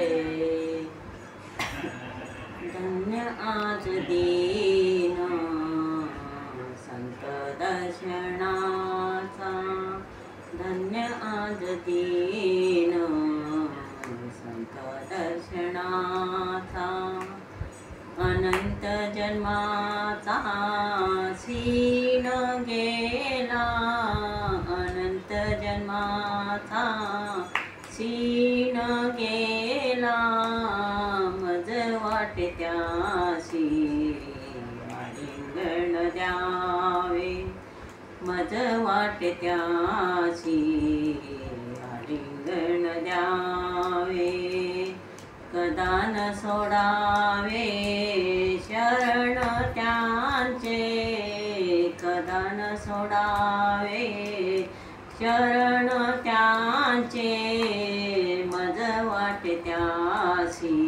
जय। धन्य आज दिन संत दर्शनाचा, धन्य आज दिन संत दर्शनाचा। अनंत जन्माचा सीन गेला, अनंत जन्माचा सीन गेला। मज वाटे त्यासी आलिंगन द्यावे, मज वाटे त्यासी आलिंगन द्यावे। कदा न सोडावे शरण त्यांचे, कदा न सोडावे शरण त्यांचे। मज वाटे त्यासी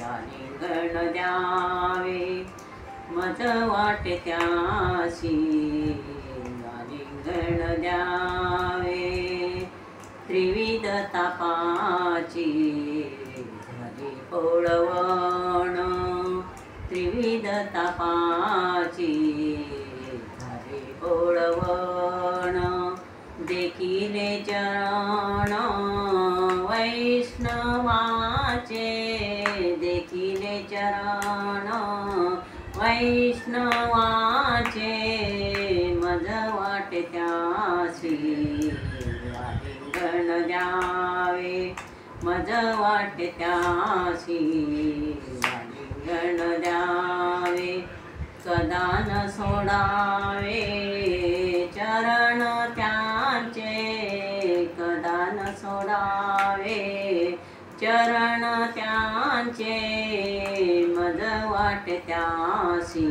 आलिंगन द्यावे, मज वाटे त्यासी आलिंगन द्यावे। त्रिविध तापाची झाली पोळवण, त्रिविध तापाची झाली पोळवण। देखिले चरण वैष्णवाचे, देखिले चरण वैष्णवाचे। मज वाटे त्यासी आलिंगन द्यावे, मज वाटे त्यासी आलिंगन द्यावे। कदा न सोडावे चरण त्यांचे, कदा न सोडावे चरण त्यांचे। मज वाटे त्यासी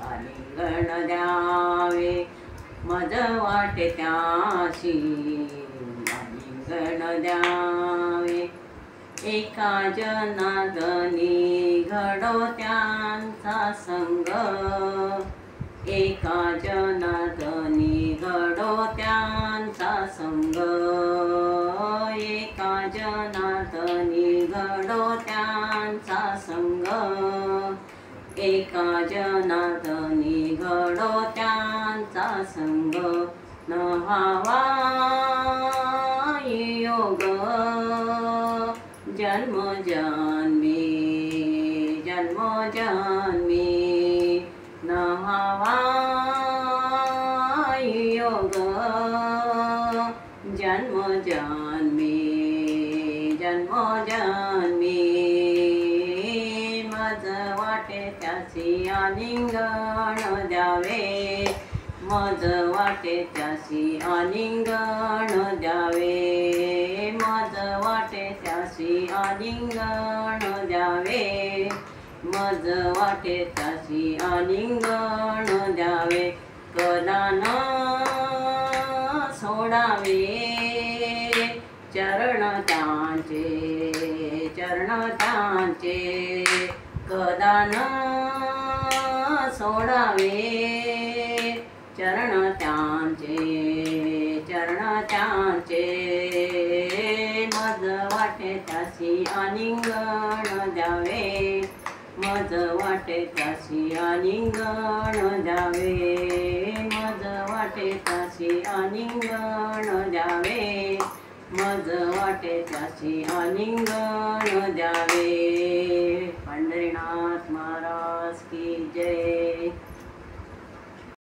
आलिंगन द्यावे, मज वाटे त्यासी आलिंगन द्यावे। एका जनार्दनी घडो त्यांचा संग, एका जनार्दनी घडो त्यांचा संग, एका जनार्दनी घडो त्यांचा संग, एका जनार्दनी घडो त्यांचा संग। न व्हावा योग जन्मोजन्मी, जन्मोजन्मी। न व्हावा योग जन्मोजन्मी, जन्मोजन्मी। मज वाटे त्यासी आलिंगन द्यावे, मज वाटे त्यासी आलिंगन द्यावे, मज वाटे त्यासी आलिंगन द्यावे, मज वाटे त्यासी आलिंगन द्यावे। कदा न सोडावे चरण त्यांचे, चरण त्यांचे। कदा न सोडावे चरण त्यांचे, चरण त्यांचे। मज वाटे त्यासी आलिंगन द्यावे, मज वाटे त्यासी आलिंगन द्यावे, मज वाटे त्यासी आलिंगन द्यावे, मज वाटे त्यासी आलिंगन द्यावे। पंढरीनाथ महाराज की जय।